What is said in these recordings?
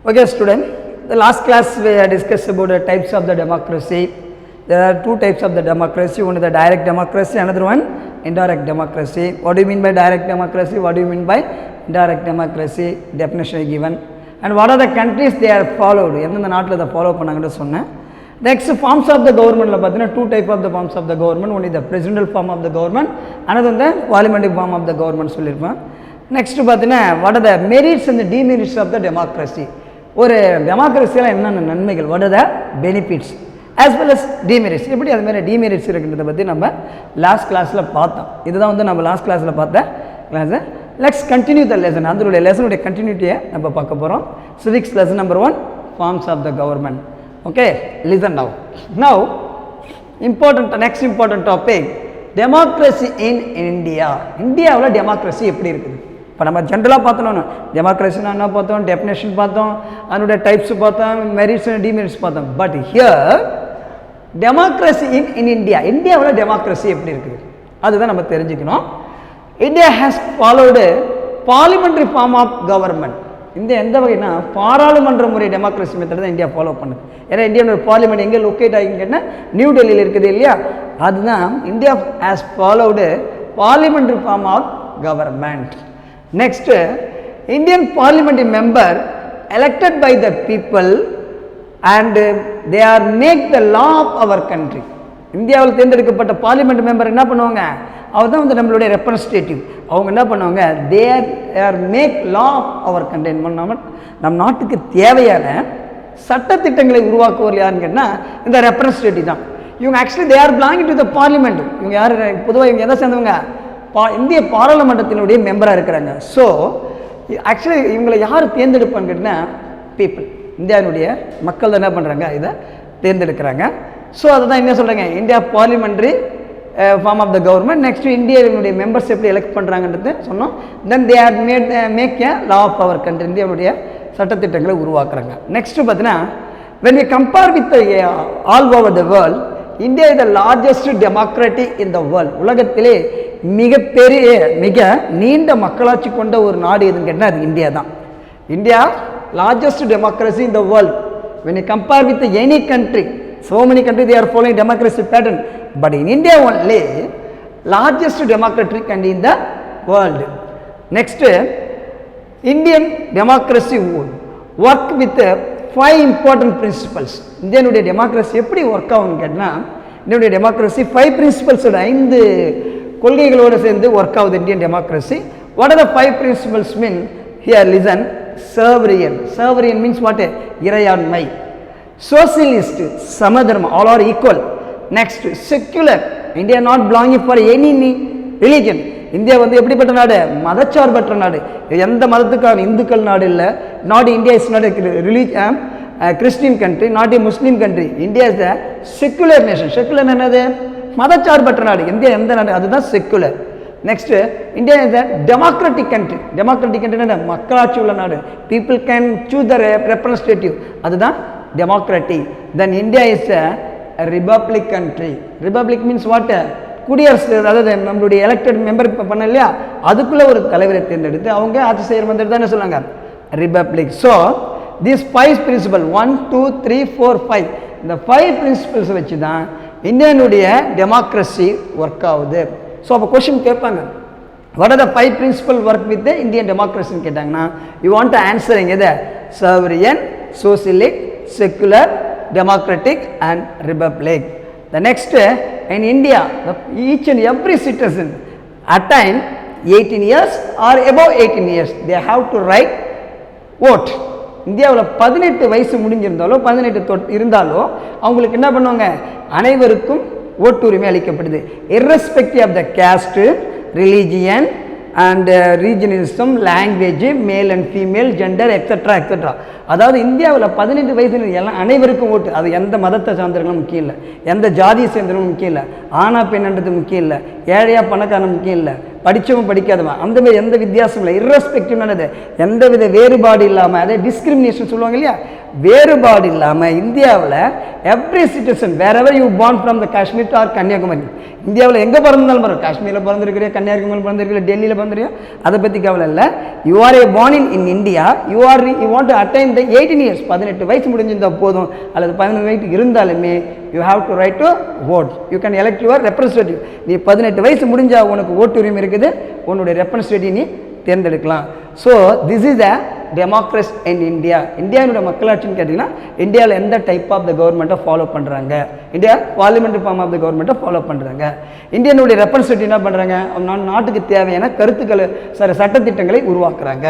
Okay, student. The last class we discussed about the types of the democracy. There are two types of the democracy. One is the direct democracy, another one indirect democracy. What do you mean by direct democracy? What do you mean by indirect democracy? Definition is given. And what are the countries they are followed? எந்தெந்த நாட்டில் அதை follow பண்ணாங்கன்னு சொன்னேன். Next, forms of the government, two types of the forms of the government. One is the presidential form of the government, another is the parliamentary form of the government. Next, what are the merits and the demerits of the democracy? ஒரு டெமோக்ரஸியில் என்னென்ன நன்மைகள், what are the benefits as well as demerits, எப்படி அது மாதிரி demerits இருக்குன்றதை பற்றி நம்ம last கிளாஸில் பார்த்தோம். இதுதான் நம்ம லாஸ்ட் கிளாஸில் பார்த்த class. Let's continue the lesson. அதனுடைய லெசனுடைய கண்டினியூட்டியை நம்ம பார்க்க போகிறோம். Civics lesson number 1, forms of the government. Okay, listen now next important topic, democracy in India. இந்தியாவில் டெமோக்ரஸி எப்படி இருக்குது? இப்போ நம்ம ஜென்ரலாக பார்த்தோம், டெமோக்ரஸினா என்ன பார்த்தோம், டெஃபினேஷன் பார்த்தோம், அதனுடைய டைப்ஸ் பார்த்தோம், மெரிட்ஸ் அண்ட் டிமெரிட்ஸ் பார்த்தோம். But here democracy in India, இந்தியாவில் டெமோக்ரஸி எப்படி இருக்குது அதுதான் நம்ம தெரிஞ்சுக்கணும். India has followed parliamentary form of government. India எந்த வகைனா பாராளுமன்ற முறை டெமோக்ரஸி மெத்தட் தான் இந்தியா ஃபாலோ பண்ணுது. ஏன்னா இந்தியாவோட பார்லிமெண்ட் எங்கே லொக்கேட் ஆகிங்கன்னா நியூ டெல்லியில் இருக்குது இல்லையா, அதுதான் India has followed parliamentary form of government. Next, Indian parliamentary member elected by the people and they are make the law of our country. இந்தியாவில் தேர்ந்தெடுக்கப்பட்ட பார்லிமெண்ட் மெம்பர் என்ன பண்ணுவாங்க, அவர் தான் நம்மளுடைய ரெப்ரஸன்டேட்டிவ். அவங்க என்ன பண்ணுவாங்க, they are make law of our country. நம் நாட்டுக்கு தேவையான சட்டத்திட்டங்களை உருவாக்குவர் யாருன்னு கேட்டால் இந்த ரெப்ரஸன்டேட்டிவ் தான். இவங்க actually they are belonging to the parliament. இவங்க யார் பொதுவாக இவங்க எதை சேர்ந்தவங்க, இந்திய பாராளுமன்றத்தினுடைய மெம்பராக இருக்கிறாங்க. ஸோ ஆக்சுவலி இவங்களை யார் தேர்ந்தெடுப்பான்னு கேட்டால் பீப்புள், இந்தியாவுடைய மக்கள் தான் என்ன பண்ணுறாங்க, இதை தேர்ந்தெடுக்கிறாங்க. ஸோ அதை தான் என்ன சொல்கிறாங்க, India parliamentary form of the government. Next இந்தியாவுடைய மெம்பர்ஸ் எப்படி எலெக்ட் பண்ணுறாங்கன்றது சொன்னோம். Then they are make a law of our country, இந்தியாவுடைய சட்டத்திட்டங்களை உருவாக்குறாங்க. நெக்ஸ்ட்டு பார்த்தீங்கன்னா when we compare with all over the world, India is the largest democracy in the world. உலகத்திலே மிகப்பெரிய மிக நீண்ட மக்களாட்சி கொண்ட ஒரு நாடு எதுன்னு கேட்டால் அது இந்தியா தான். India largest democracy in the world. when you compare with any country, so many countries they are following democracy pattern, but in India only largest democratic country in the world. Next, Indian democracy work with 5 important principles. இந்தியனுடைய democracy எப்படி work ஆகும்னு கேட்டால், இந்தியனுடைய democracy 5 பிரின்சிபல்ஸோட 5 கொள்கைகளோடு சேர்ந்து work ஆகுது Indian democracy. What are the 5 principles mean? Here listen. Sovereign means what? இறையாண்மை. Socialist, சமதர்மம், all are equal. Next, secular, India not belonging for any religion. India எப்படிப்பட்ட நாடு? மதச்சார்பற்ற நாடு. எந்த மதத்துக்கான இந்துக்கள் நாடு இல்லை. Not India is not religion Christian country, not a Muslim country. India is the secular nation. Secular என்னது? மதச்சார்பற்ற நாடு. இந்தியா எந்த நாடு? அதுதான் secular. Next, India is the democratic country. Democratic country மக்களாட்சி உள்ள நாடு. People can choose the representative, அதுதான் democratic. Then India is a republic country. Republic means what? குடியரசு, அதாவது நம்மளுடைய எலெக்டட் மெம்பர் இப்போ பண்ண இல்லையா, அதுக்குள்ளே ஒரு தலைவரை தேர்ந்தெடுத்து அவங்க ஆட்சி செய்கிற மாதிரி தான் என்ன சொல்லுவாங்க, ரிபப்ளிக். ஸோ திஸ் 5 பிரின்சிபல் 1 2 3 4 5, இந்த 5 பிரின்சிபல்ஸ் வச்சு தான் இந்தியனுடைய டெமோக்ரஸி ஒர்க் ஆகுது. ஸோ அப்போ கொஸ்டின் கேட்பாங்க, what are the 5 principle work with Indian டெமோக்ரஸின்னு கேட்டாங்கன்னா, யூ வாண்ட் டு ஆன்சரிங் எது? Sovereign, socialist, secular, democratic and republic. The next, in India, each and every citizen attain 18 years or above 18 years, they have to write vote. இந்தியாவில் 18 வயசு முடிஞ்சிருந்தாலோ 18 இருந்தாலோ அவங்களுக்கு என்ன பண்ணுவாங்க, அனைவருக்கும் ஓட்டுரிமை அளிக்கப்படுது. irrespective of the caste, religion and regionalism, language, male and female, gender, etc. etc. அதாவது இந்தியாவில் 18 வயசு எல்லாம் அனைவருக்கும் ஓட்டு. அது எந்த மதத்தை சார்ந்தவர்களும் முக்கியம் இல்லை, எந்த ஜாதியை சேர்ந்தவங்களும் முக்கியம் இல்லை, ஆனா பெண்ன்றது முக்கியம் இல்லை, ஏழையா பணக்காரன் முக்கியம் இல்லை, படித்தவன் படிக்காதவன், அந்த மாதிரி எந்த வித்தியாசம் இல்லை. irrespective எந்த வித வேறுபாடு இல்லாமல், அதே டிஸ்கிரிமினேஷன் சொல்லுவாங்க இல்லையா, வேறுபாடு இல்லாமல் இந்தியாவில் every citizen wherever you born from the Kashmir or Kanyakumari, இந்தியாவில் எங்கே பிறந்தாலும் பரவாயில்ல, காஷ்மீரில் பிறந்திருக்கிறியா, கன்னியாகுமரியில் பிறந்திருக்கிறியா, டெல்லியில் பிறந்திருக்கியா, அதை பற்றி கவலை இல்லை. You R A born in India, you want to attain the 18 years, 18 வயசு முடிஞ்சிருந்தால் போதும், அல்லது 15 வயசு இருந்தாலுமே you have to right to vote, you can elect your representative. நீ 18 வயசு முடிஞ்சால் உனக்கு ஓட்டு உரிமை இருக்குது, உன்னுடைய ரெப்ரஸன்டேட்டிவ் நீ தேர்ந்தெடுக்கலாம். So this is the democracy in India. இந்தியாவுடைய மக்களாட்சின்னு கேட்டிங்கன்னா இந்தியாவில் எந்த டைப் ஆஃப் த கவர்மெண்ட்டை ஃபாலோ பண்ணுறாங்க, India parliamentary form of the கவர்மெண்ட்டை ஃபாலோ பண்ணுறாங்க. இந்தியனுடைய ரெப்ரஸன்டேட்டிவ் என்ன பண்ணுறாங்க, நாட்டுக்கு தேவையான கருத்துக்களை சட்டத்திட்டங்களை உருவாக்குறாங்க.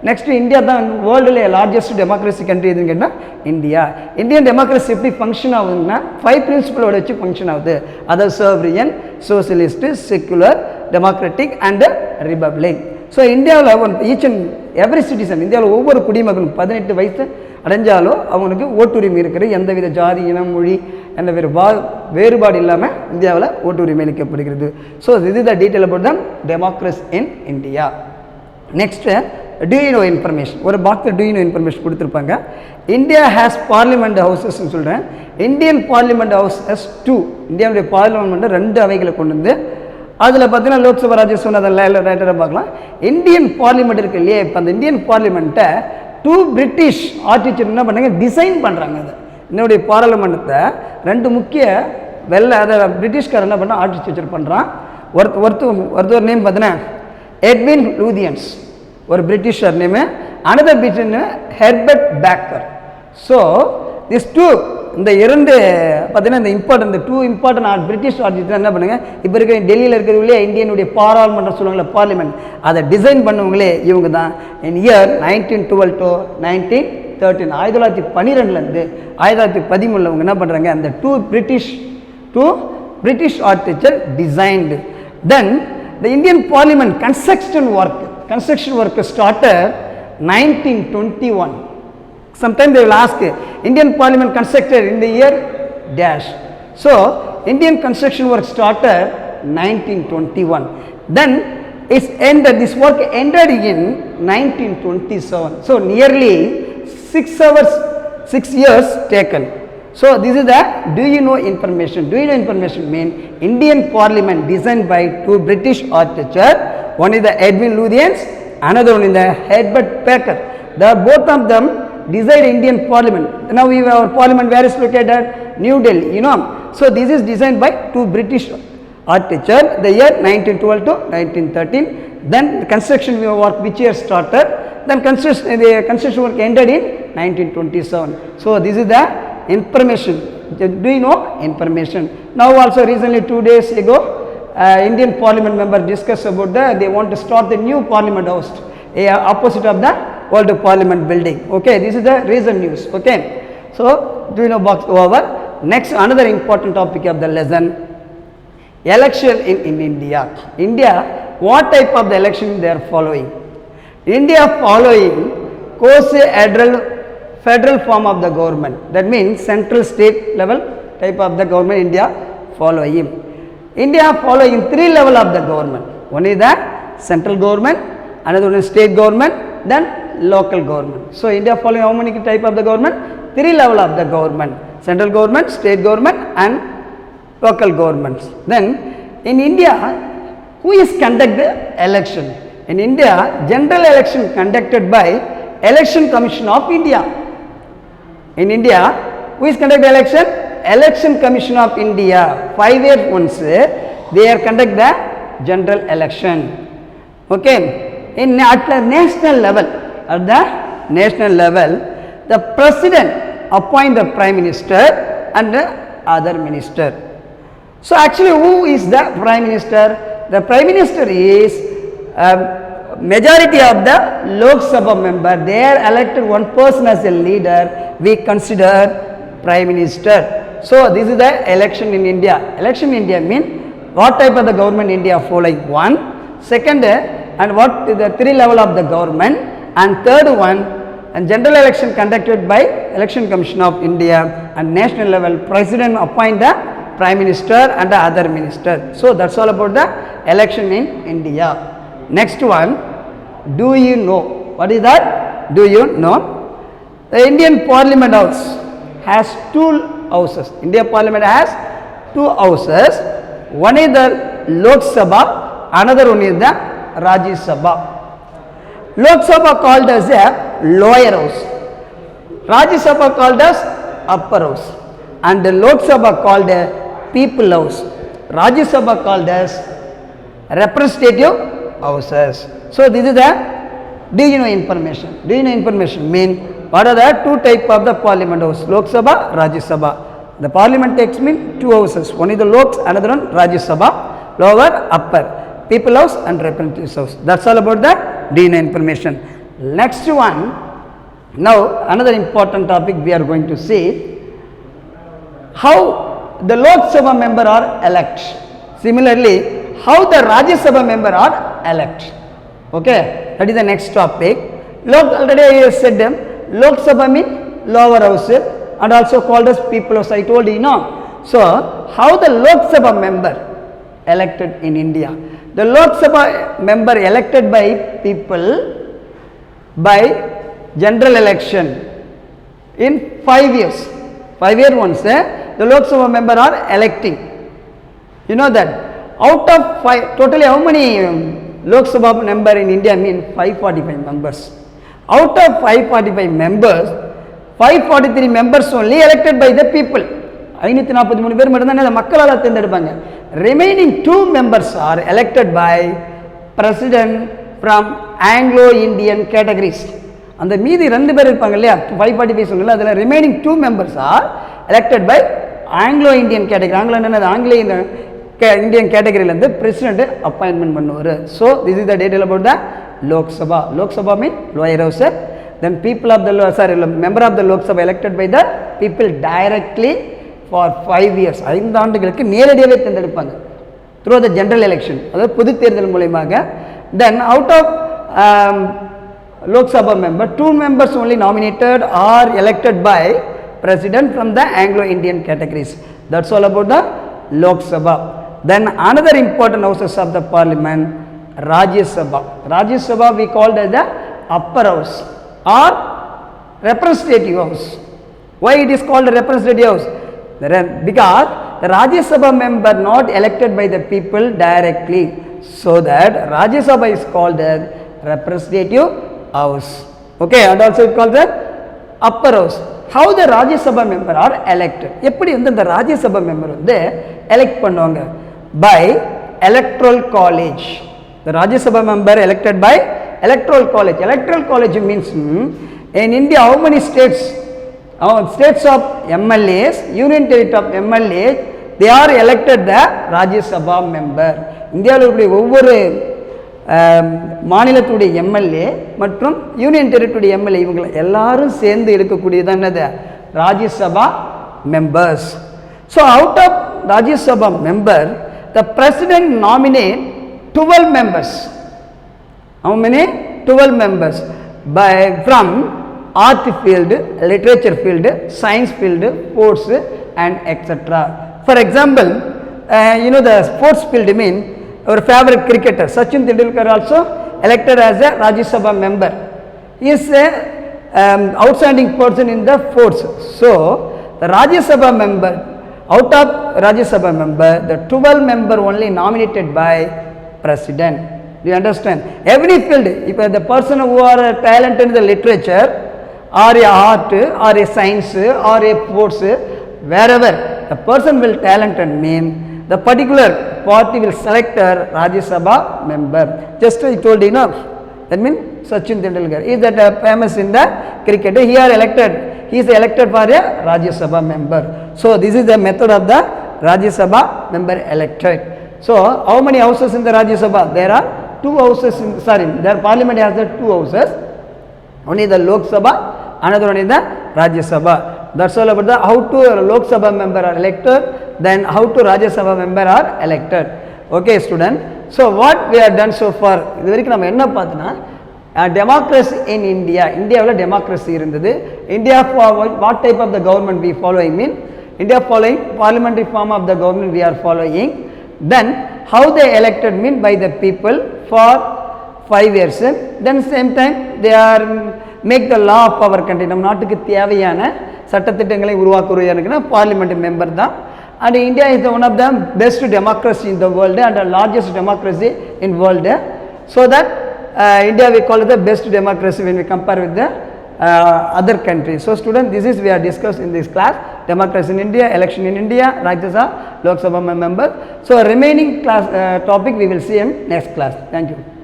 நெக்ஸ்ட் இந்தியா தான் வேர்ல்டில் லார்ஜஸ்ட் டெமோக்ரஸி கண்ட்ரி எதுன்னு கேட்டால் இந்தியா. இந்தியன் டெமோக்ரஸி எப்படி ஃபங்க்ஷன் ஆகுதுன்னா 5 பிரின்சிபலோட வச்சு ஃபங்க்ஷன் ஆகுது. அதாவது sovereign, socialist, secular, democratic and republic. So இந்தியாவில் ஈச் அண்ட் எவ்ரி சிட்டிசன், இந்தியாவில் ஒவ்வொரு குடிமகனும் 18 வயசு அடைஞ்சாலும் அவங்களுக்கு ஓட்டுரிமை இருக்கிற எந்தவித ஜாதி, இனம், மொழி எந்த வேறுபாடு இல்லாமல் இந்தியாவில் ஓட்டுரிமை அளிக்கப்படுகிறது. ஸோ இது the detail about the democracy in India. Next do you know information, ஒரு பாக்ஸில் டூ யூ நோ இன்ஃபர்மேஷன் கொடுத்துருப்பாங்க. இந்தியா ஹேஸ் பார்லிமெண்ட் ஹவுசஸ்ன்னு சொல்கிறேன். இந்தியன் பார்லிமெண்ட் ஹவுஸ் ஹஸ் 2, இந்தியாவுடைய பார்லிமெண்ட்டை 2 அவைகளை கொண்டு வந்து அதில் பார்த்தீங்கன்னா லோக்சபா, ராஜ்யசபா அதெல்லாம் ரைட்டராக பார்க்கலாம். இந்தியன் பார்லிமெண்ட் இருக்கு இல்லையா, இப்போ அந்த இந்தியன் பார்லிமெண்ட்டை 2 பிரிட்டிஷ் ஆர்டிச்சர் என்ன பண்ணாங்க, டிசைன் பண்ணுறாங்க. அது என்னுடைய பாராளுமன்றத்தை 2 முக்கிய அதை பிரிட்டிஷ்காரர் என்ன பண்ணால் ஆர்டிச்சர் பண்ணுறான். ஒருத்தர் நேம் பார்த்தீங்கன்னா எட்வின் லூதியன்ஸ், ஒரு Britisher name, another British Herbert Baker. So this 2 இந்த 2 பார்த்தீங்கன்னா இந்த 2 இம்பார்ட்டன்ட் பிரிட்டிஷ் ஆர்டிஸ்ட் என்ன பண்ணுங்க, இப்போ இருக்க டெல்லியில் இருக்கிறவங்களே இந்தியனுடைய பாராளுமன்றம் சொல்லுவாங்களே பார்லிமெண்ட், அதை டிசைன் பண்ணவங்களே இவங்க தான். இன் இயர் 1912 to 1913, 1912 1913 அவங்க என்ன பண்ணுறாங்க, அந்த 2 British artists designed. Then the Indian parliament construction work started 1921. Sometimes they will ask, Indian parliament constructed in the year dash. So Indian construction work started 1921. Then this work ended in 1927. So nearly 6 years taken. So this is the do you know information. Do you know information mean Indian parliament designed by 2 British architects. One is the Edwin Lutyens, another one is the Herbert Baker. They are both of them designed Indian parliament. Now our parliament where is located? New Delhi, you know. So this is designed by 2 British architects, the year 1912 to 1913. Then the construction work which year started, then the construction work ended in 1927. So this is the information. Do you know information? Now also recently 2 days ago Indian parliament member discussed about they want to start the new parliament house opposite of the old parliament building. Okay, this is the recent news. Okay, so do you know box over. Next, another important topic of the lesson, election in India. What type of the election they are following? India following quasi-federal federal form of the government. That means central state level type of the government India following. India following 3 level of the government. One is the central government, another one is state government, then local government. So India following how many type of the government? 3 level of the government: central government, state government and local governments. Then in India, who is conduct the election? In India, general election conducted by Election Commission of India. In India, who is conduct the election? Election Commission of India. 5 years once they are conduct the general election. Okay, at the national level, the president appoint the prime minister and the other minister. So actually who is the prime minister? The prime minister is majority of the Lok Sabha member, they are elected one person as a leader, we consider prime minister. So this is the election in India. Election in India mean what type of the government India following? One, second, and what is the 3 level of the government, and third one, and general election conducted by Election Commission of India, and national level president appoint the prime minister and the other minister. So that's all about the election in India. Next one, do you know? What is that? Do you know? The Indian Parliament House has two houses. India Parliament has two houses. One is the Lok Sabha, another one is the Rajya Sabha. Lok Sabha called as a lower house, Rajya Sabha called as upper house, and the Lok Sabha called a people house, Rajya Sabha called as representative houses. So this is the do you know information? Do you know information mean what are the two type of the parliament house? Lok Sabha, Rajya Sabha. The parliament takes mean two houses. One is the Lok, another one Rajya Sabha, lower, upper, people house and representatives house. That's all about the do you know information. Next one, now another important topic we are going to see how the Lok Sabha member are elect. Similarly, how the Rajya Sabha member are elect. Okay, that is the next topic. Already I said them. Lok Sabha means lower house and also called as people house. I told you now. So, how the Lok Sabha member elected in India? The Lok Sabha member elected by people by general election in 5 years. 5 years once the Lok Sabha member are electing. You know that. Out of 5, totally how many Lok Sabha member in India mean 545 members. Out of 545 members, 543 members only elected by the people. 543 பேர் மட்டும் தான் மக்களால் தேர்ந்தெடுப்பாங்க. Remaining 2 members are elected by president from Anglo-Indian categories. அந்த மீதி 2 பேர் இருப்பாங்க இல்லையா 545 சொன்னல அதுல remaining 2 members are elected by Anglo-Indian category. Anglo என்னது Anglo Indian category ல இருந்து president appointment பண்ணுவாரு. So this is the detail about the Lok Sabha. Lok Sabha means lower house. Then people of the member of the Lok Sabha elected by the people directly for 5 years. 5 ஆண்டுகளுக்கு நேரடியாகவே தேர்ந்தெடுப்பாங்க through the general election. அதாவது பொது தேர்தல் மூலமாக. Then out of Lok Sabha member, 2 members only nominated or elected by president from the Anglo-Indian categories. That's all about the Lok Sabha. Then another important houses of the parliament, Rajya Sabha. Rajya Sabha we called as the upper house or representative house. Why it is called a representative house? Because the Rajya Sabha member not elected by the people directly, so that Rajya Sabha is called as representative house. Okay, and also it called the upper house. How the Rajya Sabha member are elected? எப்படி வந்து இந்த Rajya Sabha member வந்து elect பண்ணுவாங்க? By electoral college. The Rajya Sabha member elected by electoral college. Electoral college means in India how many states? States of MLAs, union territory of MLAs, they are elected the Rajya Sabha member. இந்தியாவில் இருக்கிற ஒவ்வொரு மாநிலத்துடைய MLA மற்றும் union territory MLA இவங்க எல்லாரும் சேர்ந்து எடுக்கக்கூடியது என்னது Rajya Sabha members. So out of Rajya Sabha member the president nominate 12 members. How many? 12 members by from art field, literature field, science field, sports and etc. For example, you know the sports field mean our favorite cricketer Sachin Tendulkar also elected as a Rajya Sabha member. He is a outstanding person in the sports. So the Rajya Sabha member, out of Rajya Sabha member, the 12 member only nominated by president. Do you understand? Every field, if the person who are talented in the literature or a art or a science or a sports, wherever the person will talented mean the particular party will select a Rajya Sabha member. Just I told you enough. That means Sachin Tendulkar is that famous in the cricket. He are elected. He is elected for a Rajya Sabha member. So this is the method of the Rajya Sabha member elected. So how many houses in the Rajya Sabha? There are 2 houses. Their parliament has the 2 houses. One is the Lok Sabha, another one is the Rajya Sabha. That's all about the how to Lok Sabha member are elected, then how to Rajya Sabha member are elected. Okay, student. So what we have done so far? இது வரைக்கும் நம்ம என்ன பார்த்தோம்னா democracy in India. இந்தியாவில் democracy இருந்தது. India what type of the government we following mean? India following parliamentary form of the government we are following. Then how they elected mean by the people for 5 years. Then same time they are make the law of our country, நம்ம நாட்டுக்கு தேவையான சட்டத்திட்டங்களை உருவாக்குறதுனா parliament member தான். And India is the one of the best democracy in the world and the largest democracy in world. So that India we call it the best democracy when we compare with the other countries. So students, this is we are discussed in this class, democracy in India, election in India, Rajya Sabha, Lok Sabha member. So remaining class topic we will see in next class. Thank you.